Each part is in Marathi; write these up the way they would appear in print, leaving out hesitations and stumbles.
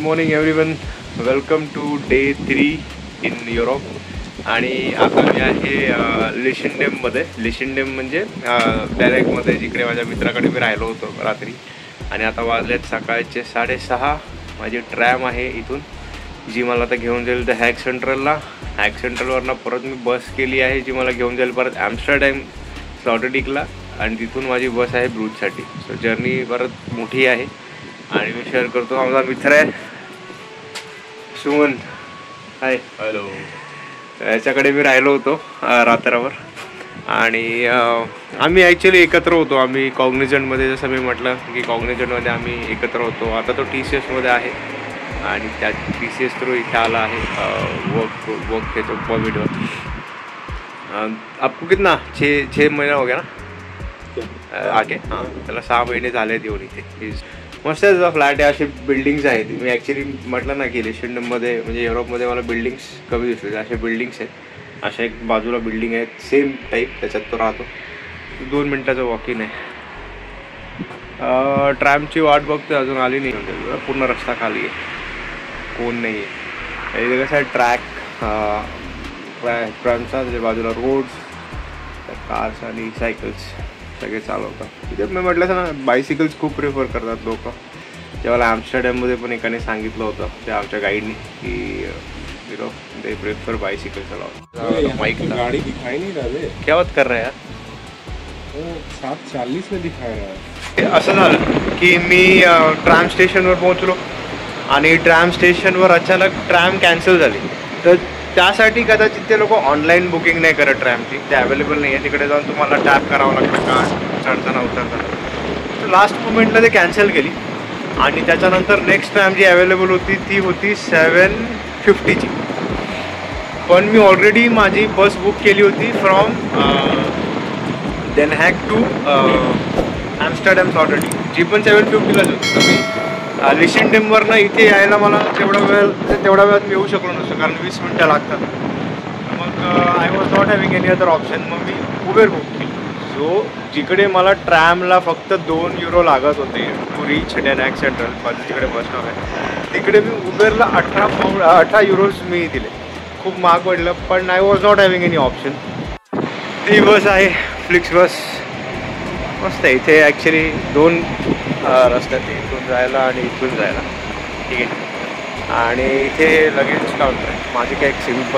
Morning everyone, welcome to day 3 in Europe. आणि आता मी आहे लिशिंडेममध्ये. लिशिंडेम म्हणजे बॅरेकमध्ये, जिकडे माझ्या मित्राकडे मी राहिलो होतो रात्री. आणि आता वाजलेत सकाळचे 6:30. माझी ट्रॅम आहे इथून, जी मला आता घेऊन जाईल तर हॅग सेंट्रलला. हॅग सेंट्रलवरनं परत मी बस केली आहे, जी मला घेऊन जाईल परत ॲम्स्टरडॅम स्लॉटरडिकला. आणि तिथून माझी बस आहे ब्रूजसाठी. सो जर्नी परत मोठी आहे. आणि मी शेअर करतो, माझा मित्र आहे सुमन. हाय. हॅलो. याच्याकडे मी राहिलो होतो रात्रभर. आणि आम्ही ॲक्च्युली एकत्र होतो. आम्ही कॉग्निजंटमध्ये, जसं मी म्हटलं की कॉग्निजंटमध्ये आम्ही एकत्र होतो. आता तो TCSमध्ये आहे आणि त्या TCS थ्रू इथे आला आहे वर्क के कोविडवर. आपको कितना 6 महीना हो गया ना आगे? हां, त्याला 6 महिने झाले आहेत येऊन इथे. मस्त आहे फ्लॅट आहे. असे बिल्डिंग्स आहेत. मी ॲक्च्युली म्हटलं ना की लिशिंडममध्ये म्हणजे युरोपमध्ये मला बिल्डिंग्स कमी दिसले. असे बिल्डिंग्स आहेत. अशा एक बाजूला बिल्डिंग आहेत सेम टाईप, त्याच्यात तो राहतो. 2 मिनटाचं वॉकिंग आहे. ट्रॅमची वाट बघते, अजून आली नाही. पूर्ण रस्ता खाली आहे, कोण नाही आहे. इथे कसं आहे ट्रॅक, ट्रॅमचा त्याच्या बाजूला रोड्स, कार्स आणि सायकल्स सगळे चालवतात. इथे मी म्हटलं ना, बायसिकल्स खूप प्रिफर करतात लोक. जेव्हा ॲम्स्टरडॅममध्ये पण एकाने सांगितलं होतं त्या आमच्या गाईडनी की दे प्रेफर बायसिकल चलाओ. माइक गाड़ी दिखाई नहीं रहा है. क्या बात कर रहा है यार? 7:40 में दिखा रहा है. असं झालं की मी ट्रॅम स्टेशनवर पोहोचलो आणि ट्रॅम स्टेशनवर अचानक ट्रॅम कॅन्सल झाली. तर त्यासाठी कदाचित ते लोक ऑनलाईन बुकिंग नाही करत ट्रॅमची. ते अवेलेबल नाही आहे. तिकडे जाऊन तुम्हाला टॅप करावं लागतं का चढताना उतरताना. तर लास्ट मोमेंटला ते कॅन्सल केली. आणि त्याच्यानंतर नेक्स्ट ट्रॅम जी अवेलेबल होती ती होती 7:50ची. पण मी ऑलरेडी माझी बस बुक केली होती फ्रॉम देन हॅग टू ॲम्स्टरडॅम स्लॉटरडिक, जी पण 7:50लाच होती. तर मी लिशिंडेमवरनं इथे यायला मला तेवढा वेळात मी येऊ शकलो नसतो, कारण 20 मिनटं लागतात. मग I was not having any other option. मग मी उबेर बुक केली. सो जिकडे मला ट्रॅमला फक्त €2 लागत होते टू रीच डेन हॅग सेंट्रल, माझं तिकडे बस स्टॉप आहे, तिकडे मी उबेरला €18 मी दिले. खूप महाग पडलं, पण I was not having any option. ती बस आहे फ्लिक्स बस. मस्त आहे. इथे ॲक्च्युली 2 रस्त्यात, इथून जायला आणि इथून जायला. ठीक आहे. आणि इथे लगेच काउंटर आहे. माझी काय एक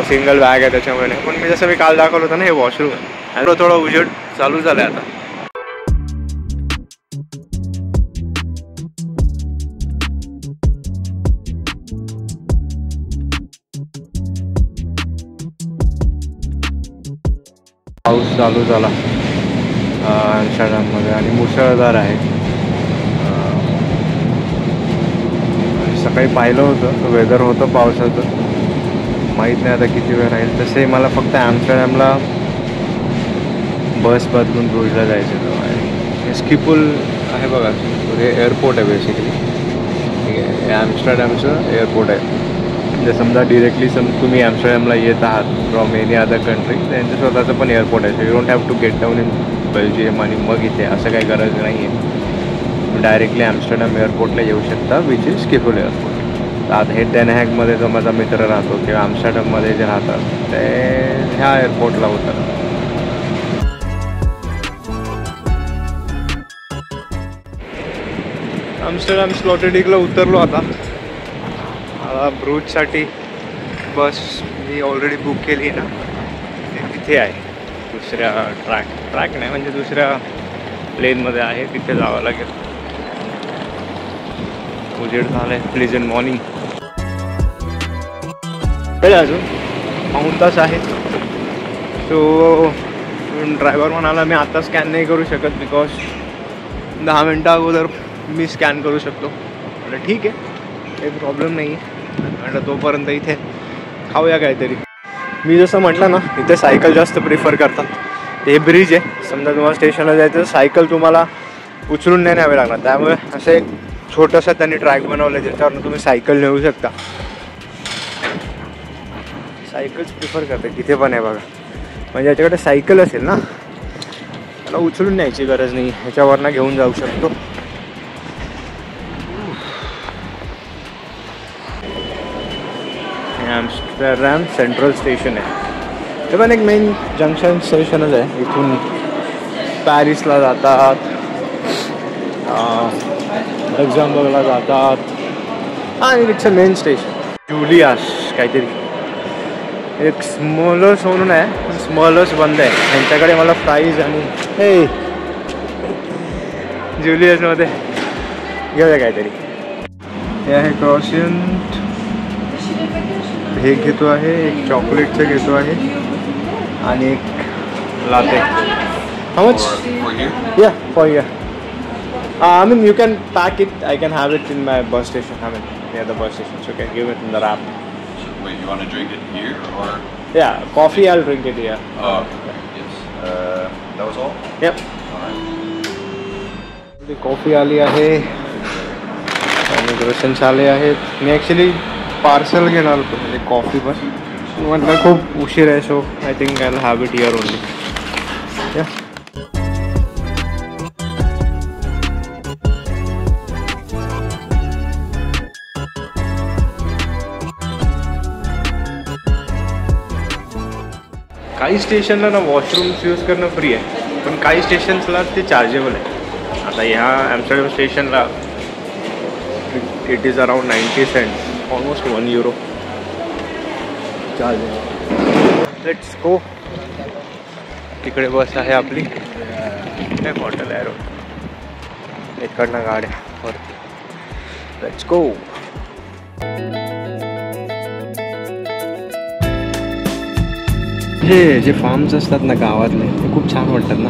सिंगल बॅग आहे त्याच्यामुळे नाही. पण जसं मी काल दाखवलं होतं ना, हे वॉशरूम आहे. थोडं उजेड चालू झालं आहे आता. पाऊस चालू झाला ॲम्स्टरडॅममध्ये आणि मुसळधार आहे. सकाळी पाहिलं होतं वेदर होतं पावसाचं. माहीत नाही आता किती वेळ राहील. तसे मला फक्त ॲम्स्टरडॅमला बस बदलून ब्रूजला जायचं आहे. स्किपूल आहे बघा, हे एअरपोर्ट आहे बेसिकली. ठीक आहे, हे ॲम्स्टरडॅमचं एअरपोर्ट आहे. जर समजा डिरेक्टली तुम्ही ॲम्स्टरडॅमला येत आहात फ्रॉम एनी अदर कंट्री, त्यांचं स्वतःचं पण एअरपोर्ट आहे. So you don't have to get down in Belgium आणि मग इथे, असं काही गरज नाही आहे. डायरेक्टली ॲम्स्टरडॅम एअरपोर्टला येऊ शकता, विच इज स्किपूल एअरपोर्ट. तर आता हे डेन हॅगमध्ये जो माझा मित्र राहतो किंवा ॲम्स्टरडॅममध्ये जे राहतात ते ह्या एअरपोर्टला उतरतात. ॲम्स्टरडॅम स्लॉटरडिकला उतरलो. आता ब्रूजसाठी बस मी ऑलरेडी बुक केली ना, तिथे आहे. दुसऱ्या ट्रॅक नाही म्हणजे दुसऱ्या प्लेनमध्ये आहे, तिथे जावं लागेल. उजेड झालं आहे. Pleasant morning. वेळ अजून 2 तास आहे. सो ड्रायव्हर म्हणाला मी आता स्कॅन नाही करू शकत, बिकॉज 10 मिनटं अगोदर मी स्कॅन करू शकतो. म्हटलं ठीक आहे, काही प्रॉब्लेम नाही आहे. म्हटलं तोपर्यंत इथे खाऊया काहीतरी. मी जसं म्हटलं ना, इथे सायकल जास्त प्रिफर करतात. ते ब्रिज आहे. समजा तुम्हाला स्टेशनला जायचं तर सायकल तुम्हाला उचलून नाही न्यावे लागणार. त्यामुळे असं एक छोटंसं त्यांनी ट्रॅक बनवलं आहे, ज्याच्यावरून तुम्ही सायकल नेऊ शकता. सायकल्स प्रिफर करते तिथे पण आहे बघा. म्हणजे याच्याकडे सायकल असेल ना, त्याला उचलून न्यायची गरज नाही, ह्याच्यावरनं घेऊन जाऊ शकतो. ॲम्स्टरडॅम सेंट्रल स्टेशन आहे. ते पण एक मेन जंक्शन स्टेशनच आहे. इथून पॅरिसला जातात, लक्झमबर्गला जातात आणि इट्स अ मेन स्टेशन. जुलियास काहीतरी एक स्मॉलर्स म्हणून आहे, पण स्मॉलर्स बंद आहे. त्यांच्याकडे मला फ्राईज आणि हे जुलियसमध्ये घेऊया काहीतरी. हे आहे क्रॉसियंट, हे घेतो आहे, एक चॉकलेटचं घेतो आहे आणि एक लाटे. How much? या फॉर या. I mean, you can pack it. I can have it in my bus station. I mean, near the bus station. So you can give it in the wrap. Wait, you want to drink it here or? Yeah, coffee. I'll drink it here. Oh, yes. That was all? Yep. Alright. Coffee आली आहे आणि ग्रोसन्स आले आहेत. मी ॲक्च्युली पार्सल घेणार होतो, म्हणजे कॉफी पण म्हटलं खूप उशीर आहे, so I think I will have it here only. या काही स्टेशनला ना वॉशरूम्स यूज करणं फ्री आहे, पण काही स्टेशन्सला ते चार्जेबल आहे. आता ह्या ॲम्स्टरडॅम स्टेशनला it is around 90 cents, almost €1 chargeable. Let's go. तिकडे बस आहे आपली, एक हॉटेल आहे रोड, इकडनं गाड्या वरती. Let's go. जे फार्म्स असतात ना गावातले, ते खूप छान वाटतात ना.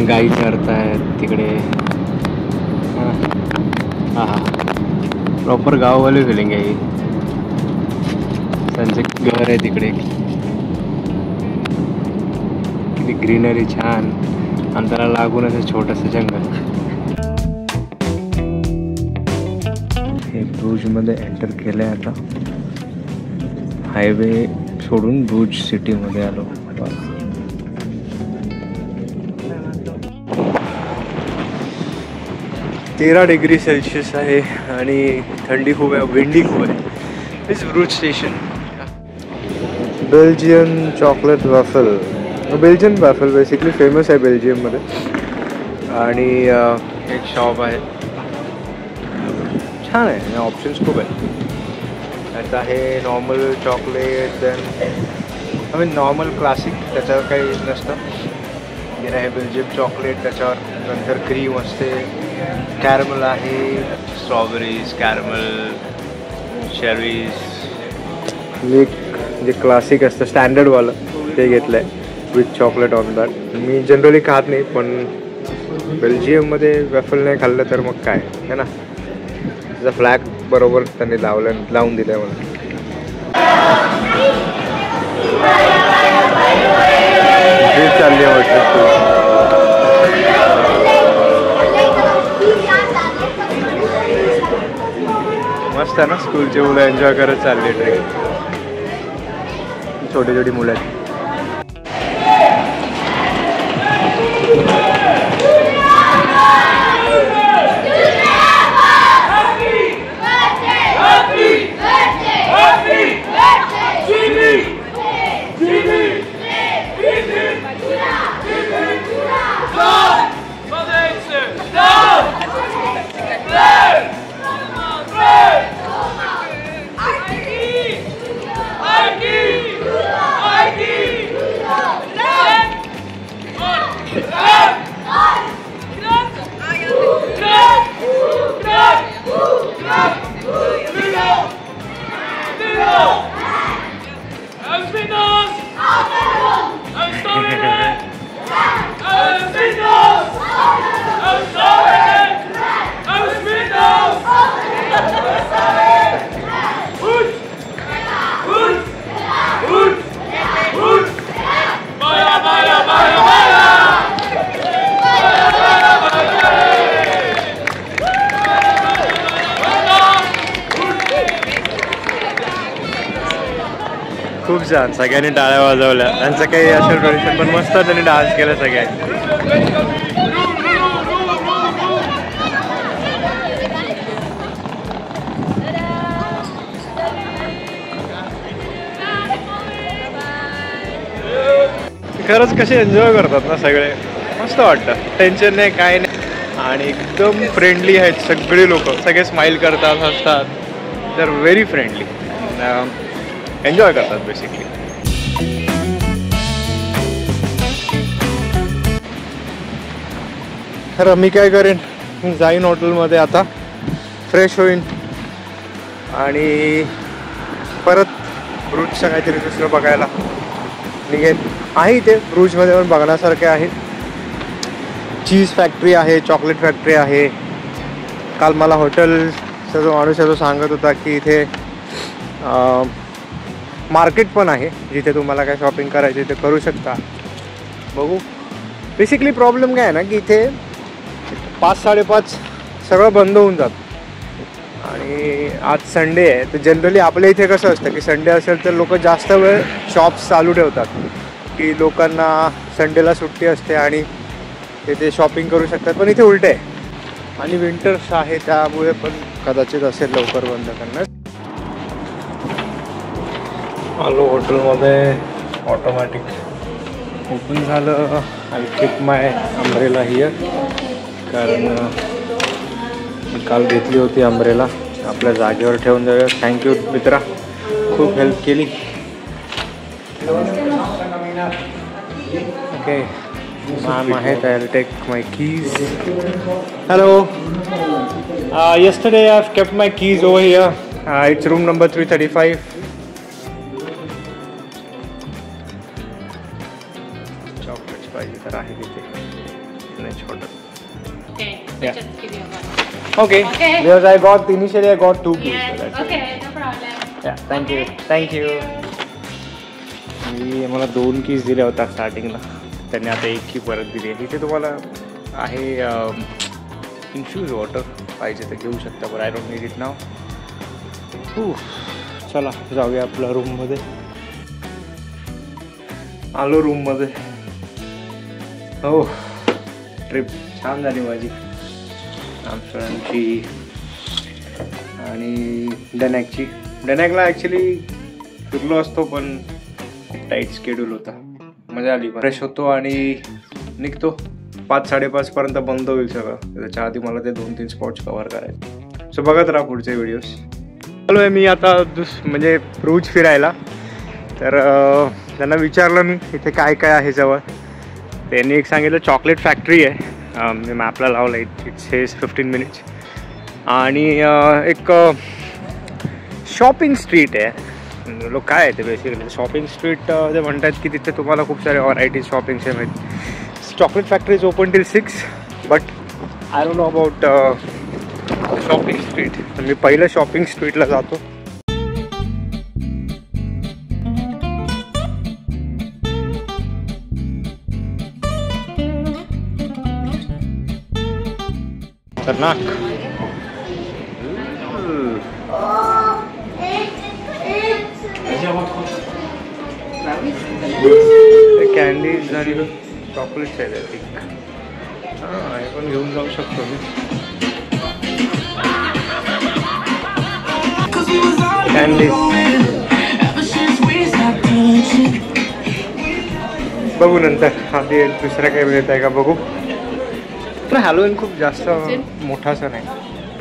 गाई चरतायत तिकडे. हां हां, प्रॉपर गाववाले फिलिंग आहे. त्यांचे घर आहे तिकडे, किती ग्रीनरी छान, आणि त्याला लागून असं छोटंसं जंगल. हे ब्रुजमध्ये एंटर केलं आहे आता. हायवे सोडून ब्रुज सिटीमध्ये आलो. 13 डिग्री सेल्सिअस आहे आणि थंडी खूप आहे, विंडी खूप आहे. It's Bruges station. Belgian chocolate waffle. Belgian waffle basically famous आहे बेल्जियममध्ये. आणि एक शॉप आहे, छान आहे, ऑप्शन्स खूप आहेत. त्याचं आहे normal chocolate, then I mean normal classic, त्याच्यावर काही नसतं. देन आहे बेल्जियम चॉकलेट, त्याच्यावर नंतर क्रीम असते. कॅरमल आहे, स्ट्रॉबेरीज, कॅरमल, शेरीज. मी जे क्लासिक असतं स्टँडर्डवालं ते घेतलं आहे with chocolate on that. Me generally खात नाही, पण बेल्जियममध्ये वॅफल नाही खाल्लं तर मग काय आहे ना. त्याचा फ्लॅग बरोबर त्यांनी लावून दिलं आहे मला. हे चालली आहे वाटतं. मस्त आहे ना, स्कूलची मुलं एन्जॉय करत चालली ट्रेन. छोटी छोटी मुलं आहेत. खूप छान, सगळ्यांनी टाळ्या वाजवल्या. त्यांचं काही असेल ट्रेडिशन, पण मस्त त्यांनी डान्स केला सगळ्यांनी. खरंच कसे एन्जॉय करतात ना सगळे, मस्त वाटतं. टेन्शन नाही, काय नाही, आणि एकदम फ्रेंडली आहेत सगळे लोक. सगळे स्माइल करतात, हसतात. They are very friendly, enjoy करतात बेसिकली. खरं मी काय करेन, जाईन हॉटेलमध्ये आता, फ्रेश होईन आणि परत ब्रूजचं काहीतरी दुसरं बघायला निघेन. आहे इथे ब्रूजमध्ये पण बघण्यासारखे आहे. चीज फॅक्टरी आहे, चॉकलेट फॅक्टरी आहे. काल मला हॉटेलचा जो माणूस आहे तो सांगत होता की इथे मार्केट पण आहे, जिथे तुम्हाला काय शॉपिंग करायची ते करू शकता. बघू. बेसिकली प्रॉब्लेम काय आहे ना की इथे 5-5:30 सगळं बंद होऊन जातं. आणि आज संडे आहे, तर जनरली आपल्या इथे कसं असतं की संडे असेल तर लोक जास्त वेळ शॉप्स चालू ठेवतात, की लोकांना संडेला सुट्टी असते आणि ते शॉपिंग करू शकतात. पण इथे उलट आहे, आणि विंटर्स आहे त्यामुळे पण कदाचित असेल लवकर बंद करणार. आलो हॉटेलमध्ये, ऑटोमॅटिक ओपन झालं. I keep my umbrella here, कारण काल घेतली होती अम्ब्रेला. आपल्या जागेवर ठेवून जाऊया. थँक्यू मित्रा, खूप हेल्प केली. ओके, मॅम आहेत. I will take my keys. Hello, yesterday I have kept my keys over here. It's room number 335. Chocolates पाहिजे तर आहे तिथे. छोटं. Yeah. Okay. Because I got initially I got 2 keys. Yes. So that's Okay, it. no problem. Yeah. Thank you. मी मला 2 कीज दिल्या होत्या स्टार्टिंगला, त्यांनी आता 1 की परत दिली आहे. इथे तुम्हाला आहे इन्फ्यूज वॉटर, पाहिजे तर घेऊ शकता, पण आय डोंट नीड इट नाव. चला जाऊया आपल्या रूममध्ये. आलो रूममध्ये. हो, ट्रिप छान झाली माझी, आमची आणि डनॅकची. डनॅकला ॲक्च्युली फिरलो असतो, पण टाईट स्केड्यूल होता. मजा आली. फ्रेश होतो आणि निघतो. 5-5:30 पर्यंत बंद होईल सगळं. त्याच्या आधी मला ते 2-3 स्पॉट्स कव्हर करायचे. सो बघत राहा पुढचे व्हिडिओज. चालू आहे मी आता म्हणजे ब्रूज फिरायला. तर त्यांना विचारलं मी इथे काय काय आहे जवळ. त्यांनी एक सांगितलं चॉकलेट फॅक्टरी आहे. मी मॅपला लावलं, इट्स 15 मिनिट्स. आणि एक शॉपिंग स्ट्रीट आहे. लोक काय आहे ते बेसिकली शॉपिंग स्ट्रीट ते म्हणतात की तिथे तुम्हाला खूप सारे व्हरायटीज शॉपिंगचे मिळतात. Chocolate factory is open till 6, but I don't know about shopping street. तर मी पहिलं शॉपिंग स्ट्रीटला जातो. खतरनाक. कॅन्डीज आणि चॉकलेट्स आहेत. हां, हे पण घेऊन जाऊ शकतो मी. कॅन्डीज बघू नंतर. आधी दुसरं काही मिळत आहे का बघू. पण हॅलोवीन खूप जास्त मोठासा नाही,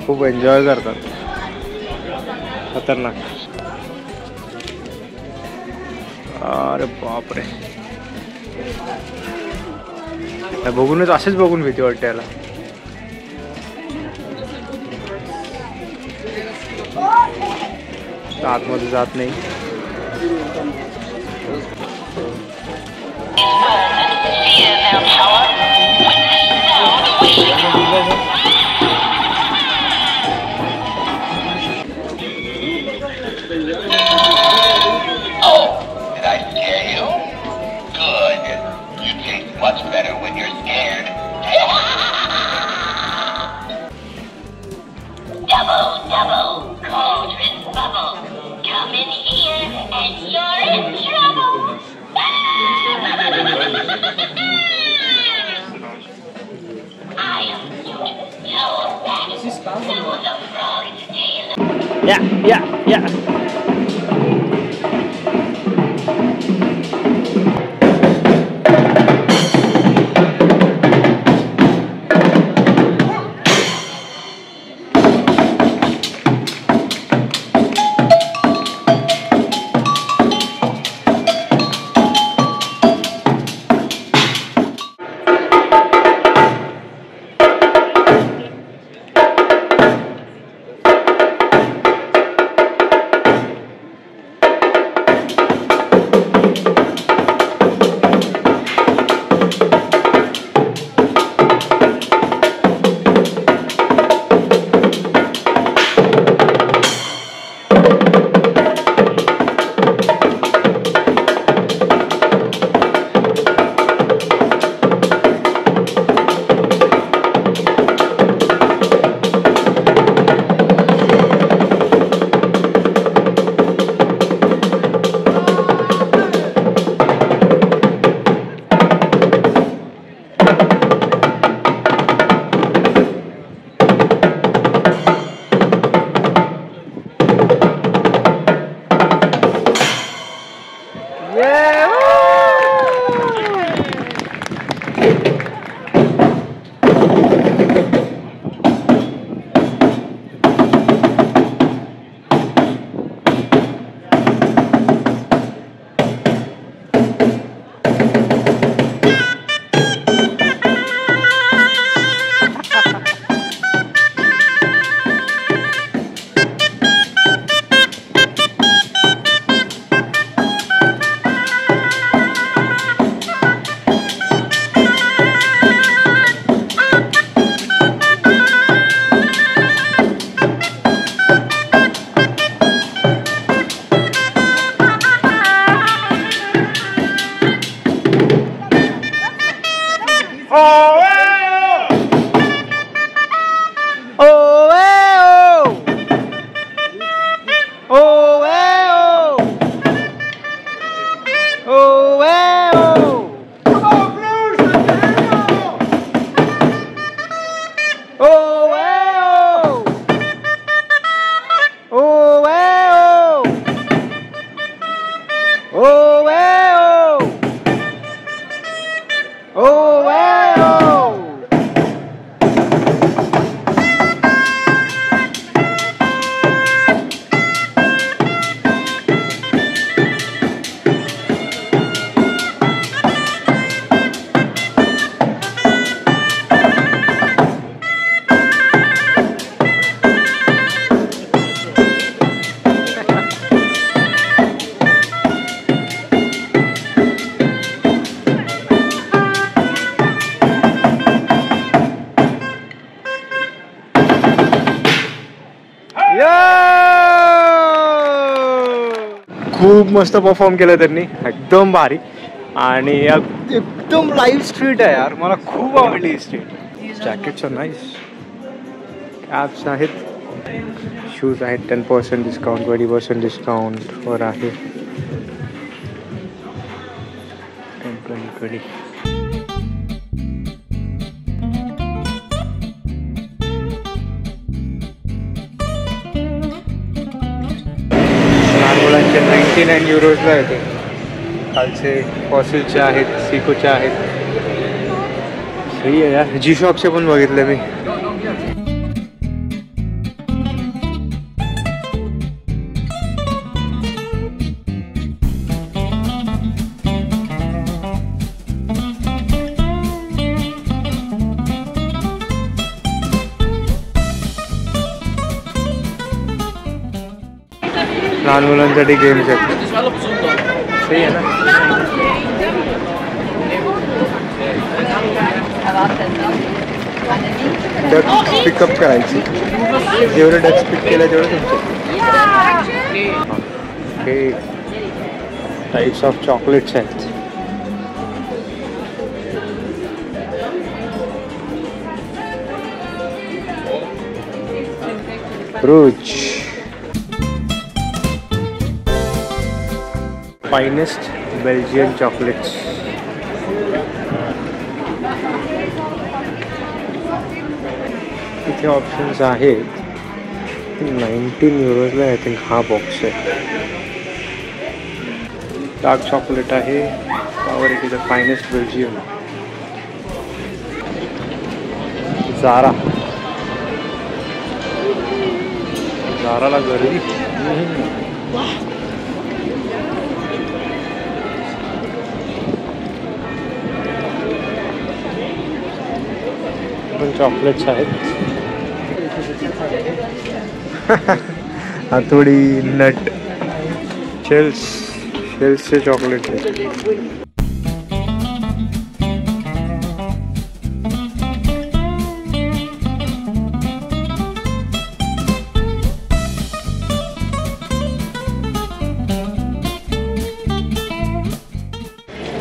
खूप एन्जॉय करतात. खतरनाक. अरे बापरे, बघूनच असेच बघून भीती वाटते याला. आतमध्ये जात नाही. Much better when you're scared. Double, cauldron bubble. Come in here and you're in trouble. I am so bad. So the frog's tail. Yeah. खूप मस्त परफॉर्म केलं त्यांनी, एकदम भारी. आणि एकदम लाईव्ह स्ट्रीट आहे यार, मला खूप आवडली ही street. Jackets are nice, caps आहेत, शूज आहेत 10% डिस्काउंट, 20% डिस्काउंट वर आहे. 10-20. लहान मुलांचे 99 युरोजला येते. खालचे फॉसिलचे आहेत, सिकोचे आहेत. सही आहे यार. जी शॉपचे पण बघितले मी. लहान मुलांसाठी गेम्स आहेत. सही आहे ना. डक्स पिकअप करायची, जेवढे डक्स पिक केलं तेवढं तुमचे. हे टाईप्स ऑफ चॉकलेट्स आहेत. रोज फाइनेस्ट बेल्जियन चॉकलेट्स. इथे ऑप्शन्स आहेत. 19 युरोजला आय थिंक हा बॉक्स आहे. डार्क चॉकलेट आहे. Power it is the finest Belgium. झारा, झाराला गर्दी. पण चॉकलेट्स आहेत. हातोडी, नट, शेल्सचे चॉकलेट आहेत.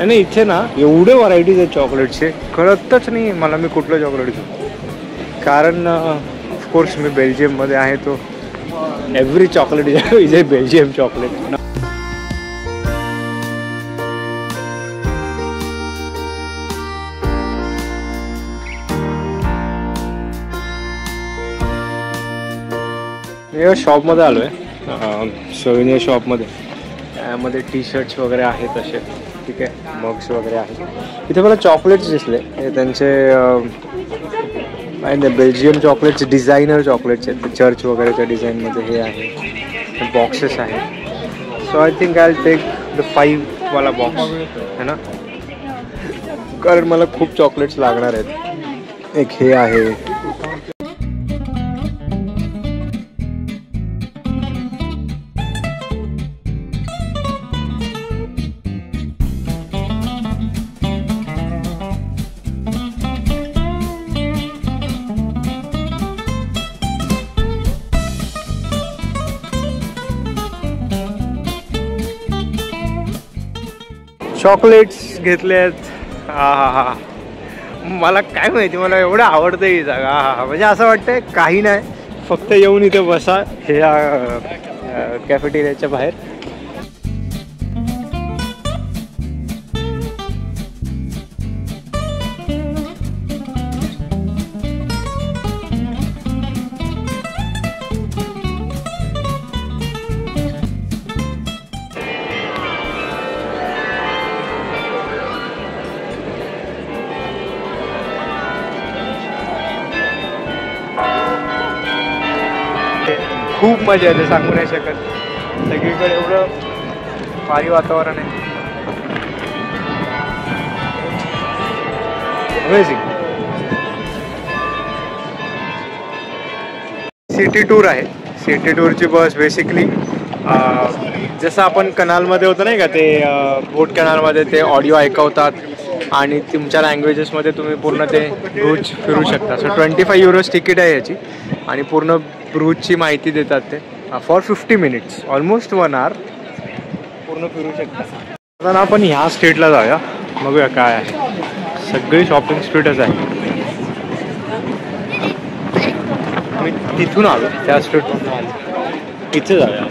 आणि इथे ना एवढे व्हरायटीज आहेत चॉकलेटचे, कळतच नाही मला मी कुठलं चॉकलेट घेऊ. कारण ऑफकोर्स मी बेल्जियममध्ये आहे, तो every chocolate is a Belgium chocolate. मी शॉपमध्ये आलो आहे, सोविनियर शॉपमध्ये. त्यामध्ये टी शर्ट्स वगैरे आहेत असे, ठीक आहे, मग्स वगैरे आहेत. इथे मला चॉकलेट्स दिसले. हे त्यांचे नाही बेल्जियम चॉकलेट्स, डिझायनर चॉकलेट्स आहेत. चर्च वगैरेच्या डिझाईनमध्ये हे आहे. बॉक्सेस आहेत. So I think I take the 5 वाला बॉक्स है ना, कारण मला खूप चॉकलेट्स लागणार आहेत. एक हे आहे. चॉकलेट्स घेतले आहेत. हा मला काय माहिती, मला एवढं आवडतं ही जागा. हा म्हणजे असं वाटतंय काही नाही, फक्त येऊन इथे बसा हे कॅफेटेरियाच्या बाहेर. खूप मजा येते, सांगू नाही शकत. सगळीकडे एवढं भारी वातावरण आहे. अमेझिंग. सिटी टूर आहे. सिटी टूरची बस बेसिकली जसं आपण कनालमध्ये होतं नाही का, ते बोट कनालमध्ये ते ऑडिओ ऐकवतात आणि तुमच्या लँग्वेजेसमध्ये तुम्ही पूर्ण ते ब्रूच फिरू शकता. सो 25 युरोज तिकीट आहे याची आणि पूर्ण ब्रूचची माहिती देतात ते फॉर 50 मिनिट्स, ऑलमोस्ट 1 आवर पूर्ण फिरू शकता. आता आपण ह्या स्ट्रीटला जाऊया, बघूया काय आहे. सगळी शॉपिंग स्ट्रीटच आहे. मी तिथून आलो, त्या स्ट्रीटमधून आलो, इथे जाऊया.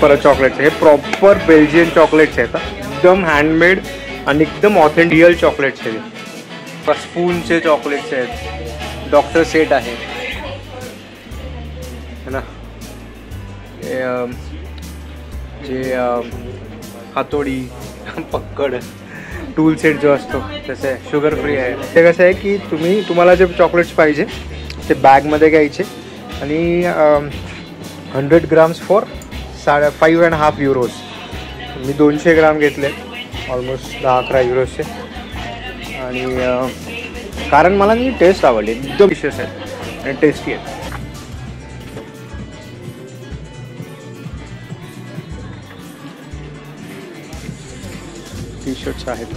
परत चॉकलेट्स, हे प्रॉपर बेल्जियन चॉकलेट्स आहेत, एकदम हँडमेड आणि एकदम ऑथेंटिक रिअल चॉकलेट्स आहेत. स्पूनचे चॉकलेट्स आहेत, डॉक्टर सेट आहे ना, जे हातोडी पक्कड टूल सेट जो असतो तसं आहे, शुगर फ्री आहे. ते कसं आहे की तुम्हाला जे चॉकलेट्स पाहिजे ते बॅगमध्ये घ्यायचे आणि 100 ग्राम्स फॉर 5.5 युरोज. मी 200 ग्राम घेतले, ऑलमोस्ट 10-11 युरोजचे. आणि कारण मला ती टेस्ट आवडली, एकदम डिशेस आहे आणि टेस्टी आहे. टी शर्ट्स आहेत.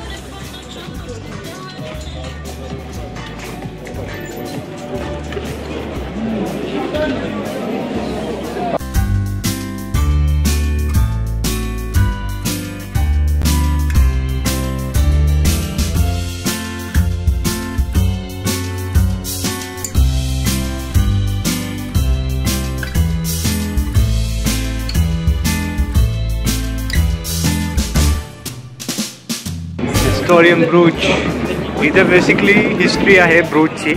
हिस्टोरियन ब्रूच. इथे बेसिकली हिस्ट्री आहे ब्रूचची,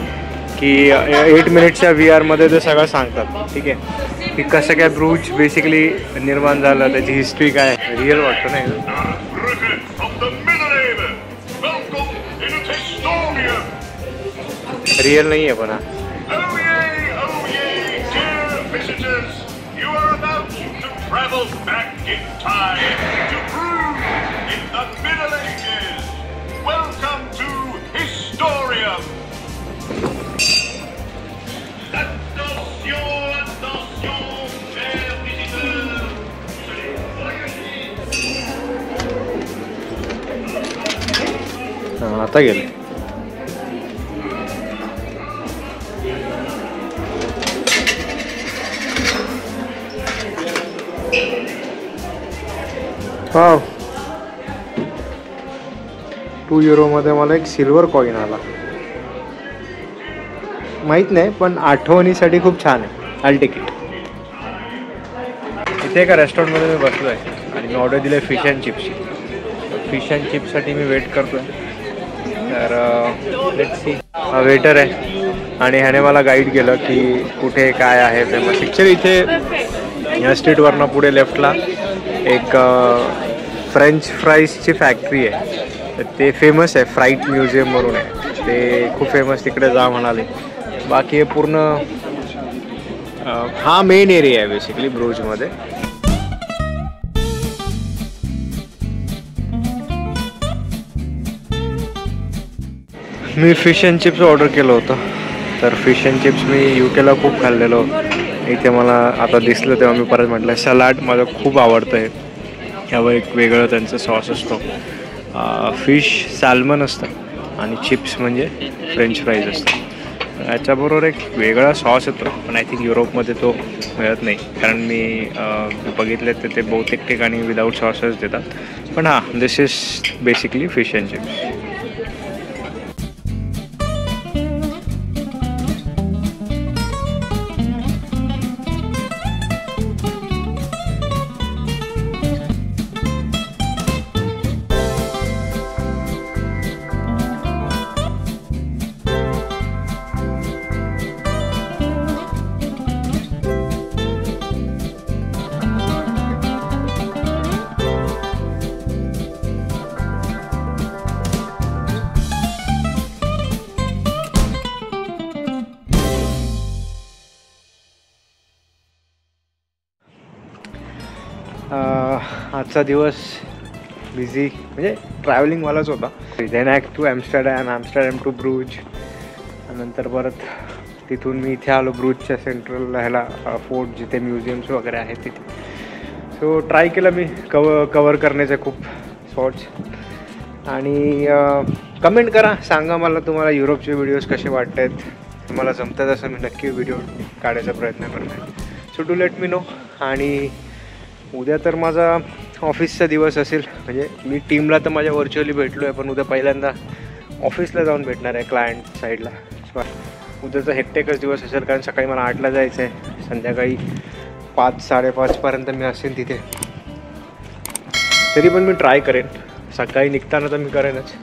की 8 मिनिट्सच्या VR ते सगळं सांगतात. ठीक आहे, की कसं काय ब्रूच बेसिकली निर्माण झालं, त्याची हिस्ट्री काय. रिअल वाटतं नाही, रिअल नाही आहे पण. Welcome to Historium. आता गेले. वाव, 2 युरोमध्ये मला एक सिल्वर कॉईन आला. माहीत नाही पण आठवणीसाठी खूप छान आहे. आल टेक इट. इथे एका रेस्टॉरंटमध्ये मी बसलो आहे आणि मी ऑर्डर दिली आहे फिश अँड चिप्सची. फिश अँड चिप्ससाठी मी वेट करतो आहे. तर लेट्स सी. हा वेटर आहे आणि ह्याने मला गाईड केलं की कुठे काय आहे फेमस. ॲक्च्युली इथे या स्ट्रीटवरनं पुढे लेफ्टला एक फ्रेंच फ्राईजची फॅक्टरी आहे. तर ते फेमस आहे, फ्राईट म्युझियम म्हणून आहे ते, खूप फेमस. तिकडे जा म्हणाले. बाकी हे पूर्ण हा मेन एरिया आहे बेसिकली ब्रूजमध्ये. मी फिश अँड चिप्स ऑर्डर केलं होतं. तर फिश अँड चिप्स मी UKला खूप खाल्लेलो. इथे मला आता दिसलं तेव्हा मी परत म्हटलं. सलाड माझं खूप आवडतं आहे. यावर एक वेगळं त्यांचं सॉस असतो. फिश सॅल्मन असतं आणि चिप्स म्हणजे फ्रेंच फ्राईज असतं. याच्याबरोबर एक वेगळा सॉस येतो, पण आय थिंक युरोपमध्ये तो मिळत नाही. कारण मी बघितले तर ते बहुतेक ठिकाणी विदाऊट सॉसच देतात. पण हां, this is basically fish and chips. आजचा दिवस बिझी म्हणजे ट्रॅव्हलिंगवालाच होता. Then act to Amsterdam to Bruges, नंतर परत तिथून मी इथे आलो ब्रूजच्या सेंट्रल ह्याला फोर्ट जिथे म्युझियम्स वगैरे आहेत तिथे. सो ट्राय केलं मी कवर करण्याचे खूप शॉर्ट्स. आणि कमेंट करा, सांगा मला तुम्हाला युरोपचे व्हिडिओज कसे वाटत आहेत. तुम्हाला जमतात असं मी नक्की व्हिडिओ काढायचा प्रयत्न करणार. So do let me know. आणि उद्या तर माझा ऑफिसचा दिवस असेल, म्हणजे मी टीमला तर माझ्या व्हर्च्युअली भेटलो आहे, पण उद्या पहिल्यांदा ऑफिसला जाऊन भेटणार आहे क्लायंट साईडला. सो उद्याचा हेक्टेकच दिवस असेल, कारण सकाळी मला 8ला जायचं आहे, संध्याकाळी 5-5:30पर्यंत मी असेल तिथे. तरी पण मी ट्राय करेन, सकाळी निघताना तर मी करेनच.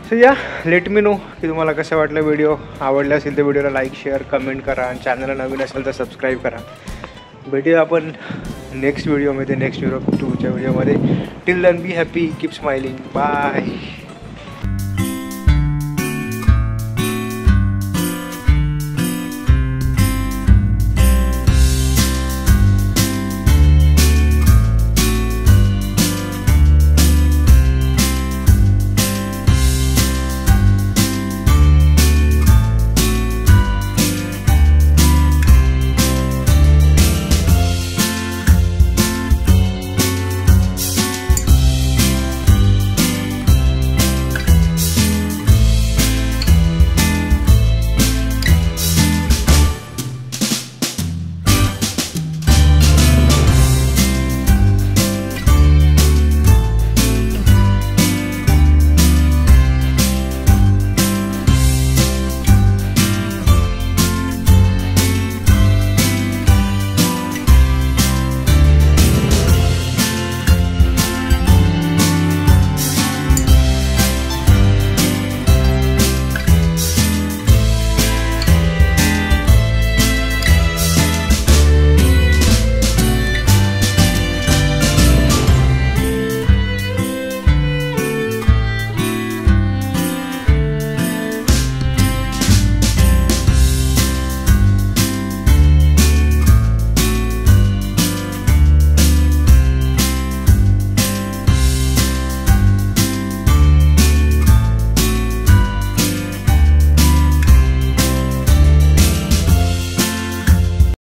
सो या लेट मी नो की तुम्हाला कसं वाटलं व्हिडिओ. आवडले असेल तर व्हिडिओला लाईक शेअर कमेंट करा, आणि चॅनलला नवीन असेल तर सबस्क्राईब करा. भेटूया आपण नेक्स्ट व्हिडिओमध्ये, नेक्स्ट युरोप 2च्या व्हिडिओमध्ये. Till then be happy, keep smiling, bye.